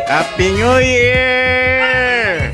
Happy New Year!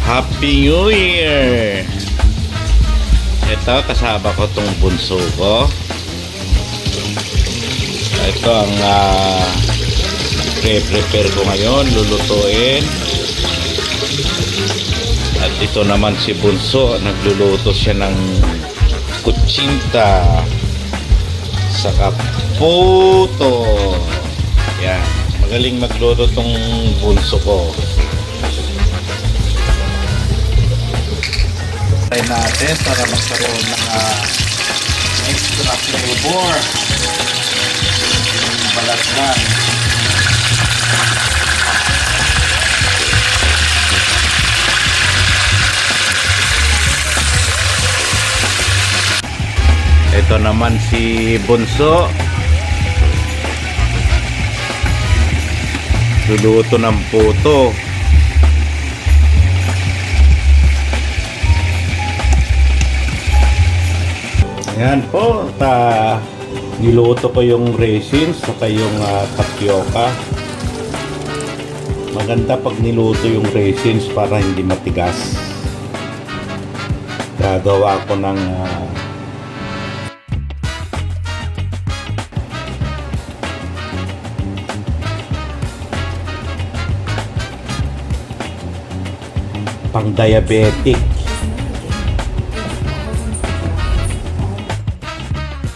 Happy New Year! Ito, kasama ko tong bunso ko. Ito ang prepare ko ngayon, lulutuin. At ito naman si bunso, nagluluto siya ng kutsinta saka puto. Yan, magaling magluto tong bunso ko. Try natin para magkaroon ng extra flavor yung balat lang. Ito naman si bunso, luluto ng puto. Ayan po, niluto ko yung raisins saka yung tapioca. Maganda pag niluto yung raisins para hindi matigas. Gagawa ko ng pang-diabetic.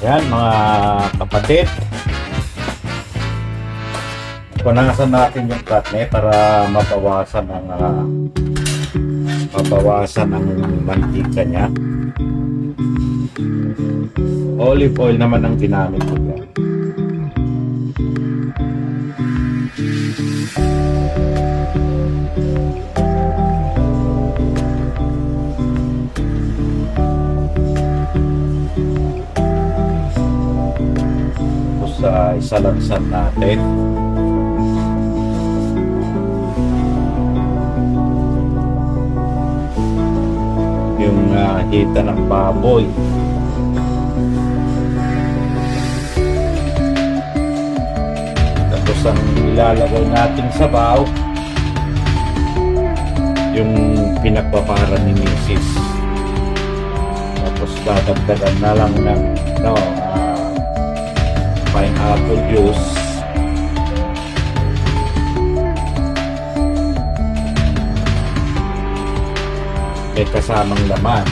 Yan mga kapatid, punasan natin yung karne para mabawasan ang mantika niya. Olive oil naman ang ginamit ko yan. Isalansan natin. Yung hita ng baboy. Tapos ang ilalagay nating sabaw, yung pinagpapara ni Mrs. Tapos dadagdagan na lang ng pineapple juice. May kasamang laman.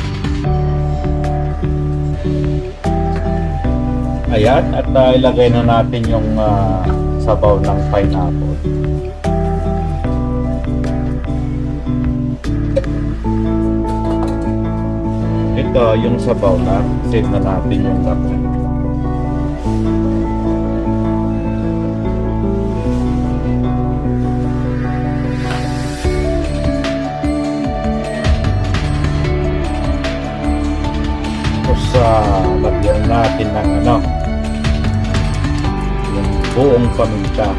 Ayan, at ilagay na natin yung sabaw ng pineapple. Ito yung sabaw na. Save na natin yung laman. Lagyan natin ng yung buong paminta.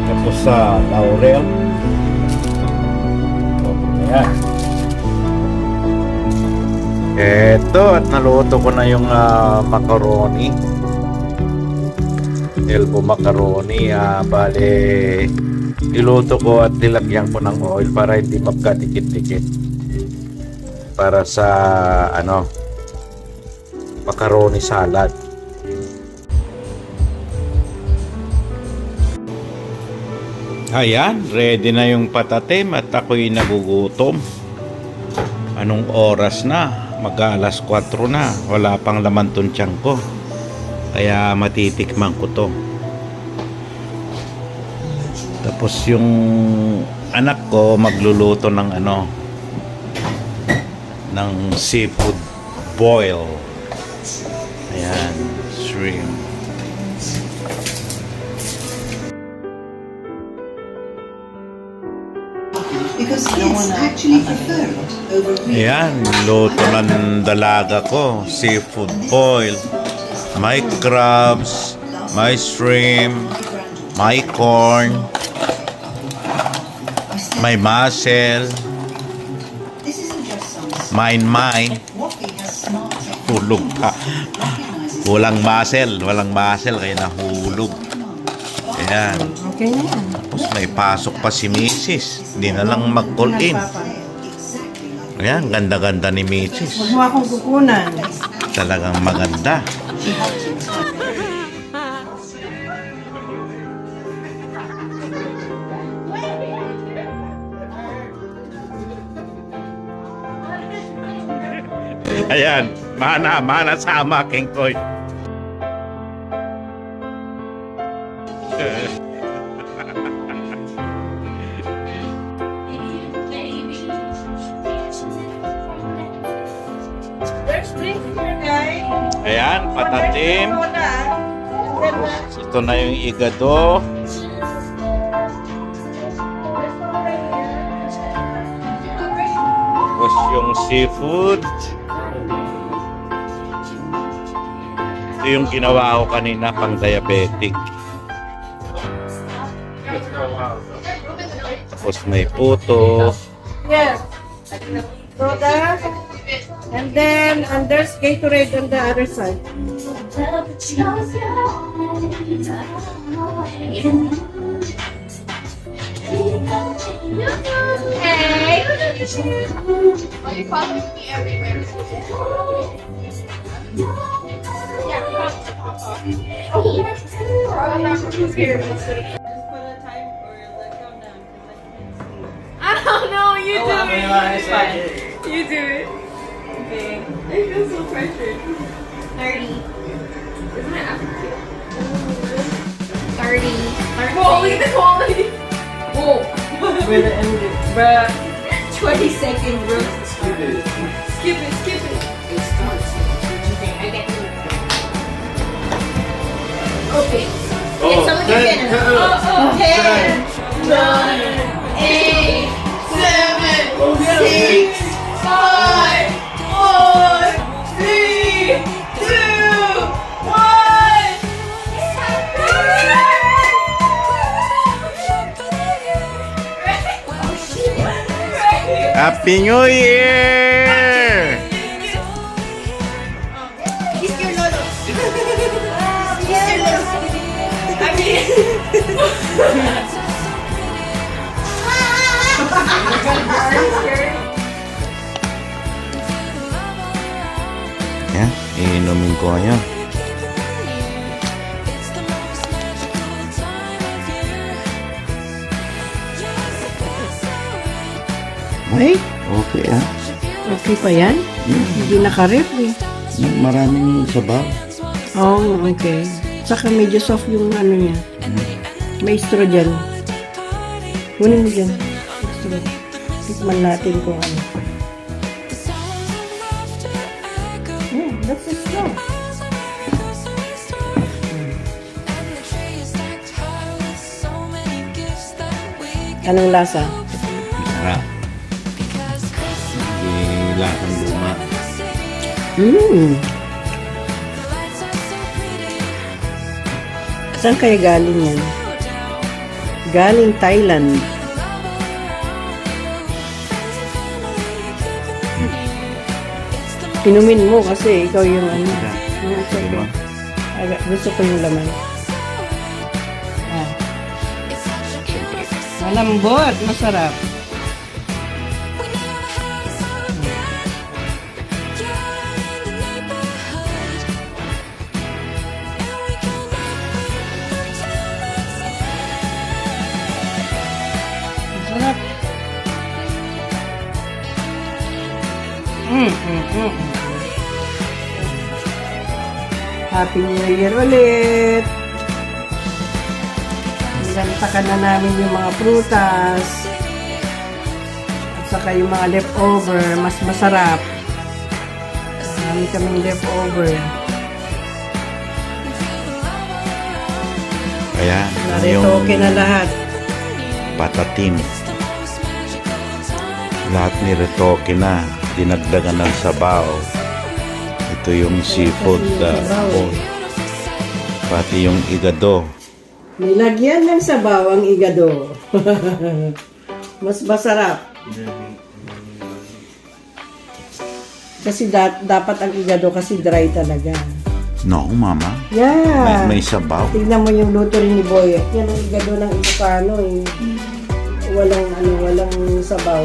Tapos laurel. Ayan. Eto, at naluto ko na yung macaroni, elbow macaroni. Bale, niluto ko at nilagyan ko ng oil para hindi magkadikit-dikit, para sa macaroni salad. Ayan, ready na yung patatim at ako'y nagugutom. Anong oras na? Mag-alas 4 na. Wala pang laman tong tiyan ko. Kaya matitikman ko to. Tapos yung anak ko magluluto ng ng seafood boil. Ayan, shrimp. Because kids actually prefer it over real. Ayan, luto ng dalaga ko. Seafood boil. May crabs, may shrimp, may corn, may mussel, This isn't just some mine. Waffy has smart technology Hulog pa. recognizes Walang mussel kaya nahulog. Ayan. Okay na yan. Tapos may pasok pa si Mrs. Hindi na lang mag-call in. exactly like Ayan, ganda-ganda ni Mrs. Huwag mo akong kukunan. Talagang maganda. Ayan, mana sama King Koy. There's drinks here, guys. Ayan, patatim. Ito na yung igado. Tapos yung seafood. Ito yung ginawa ko kanina pang diabetic. Tapos may puto. Yes. Soda. And then, and there's Gatorade on the other side. Hey! Why you following me everywhere? I don't know, you do it. You do it. Okay. I feel so pressured. 30. Isn't it after 30. Whoa, look at the quality. Whoa. Where the end is. Bruh. 20 seconds, bro. Skip it. I get you. Okay. Okay, someone get in. 10, 9, 8, 7, 6, 5, 4, 3, 2, 1. Happy New Year! Kiss your lolo. Kiss your lolo. I mean. Yan, iinumin ko ngayon. Ay, Okay ah. okay pa yan? Hindi naka-ref eh. Maraming sabaw. Oh, okay. Saka medyo soft yung ano niya. May straw dyan. Kunin mo dyan. Straw. Tikman natin kung ano. That's a straw. Anong lasa? Sarap. Hindi lasang luma. Saan kaya galing yan? Galing Thailand. Inumin mo kasi ikaw yung ano. Luma. Gusto ko yung laman. Ah. Malambot, masarap. Sarap. Happy New Year ulit. Nilantakan na namin yung mga prutas. At saka yung mga leftover, mas masarap. Marami kaming leftover. Ayan, Narito okay na lahat. patatim. Lahat ni retoke na, dinagdagan ng sabaw. Ito yung seafood bowl. Pati yung igado. Nilagyan ng sabaw ang igado. Mas masarap. Kasi dapat ang igado kasi dry talaga. No, mama. Yeah. May sabaw. Tignan mo yung luto rin ni Boy. Yan ang igado ng Ilocano eh. Walang sabaw.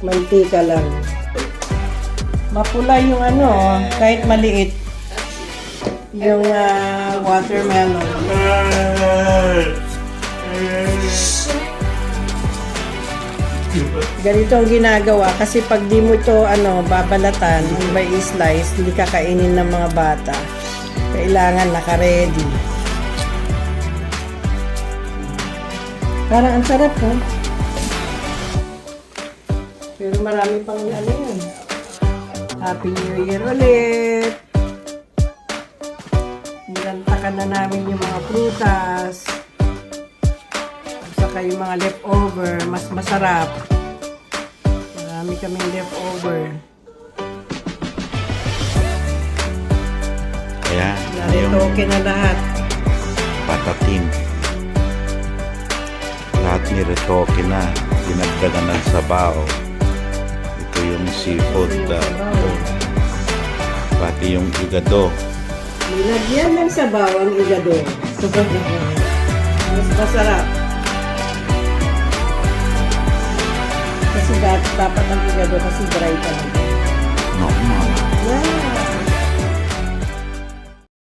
Mantika lang. Mapula yung kahit maliit. Yung watermelon. Ganito ang ginagawa kasi pag di mo ito babalatan by slice, hindi kakainin ng mga bata. Kailangan naka-ready. Parang ang sarap ha. Pero marami pang yun. Happy New Year ulit. Nilantakan na namin yung mga prutas. At saka yung mga leftover, mas masarap. Marami kaming leftover. Ayan, Narito okay na lahat. patatim. Lahat ni retoke na, dinagdagan ng sabaw. Ito yung seafood bowl. Pati yung igado. Nilagyan ng sabaw ang igado. Mas masarap. Kasi dapat ang igado kasi dry talaga. No, mama. Yeah.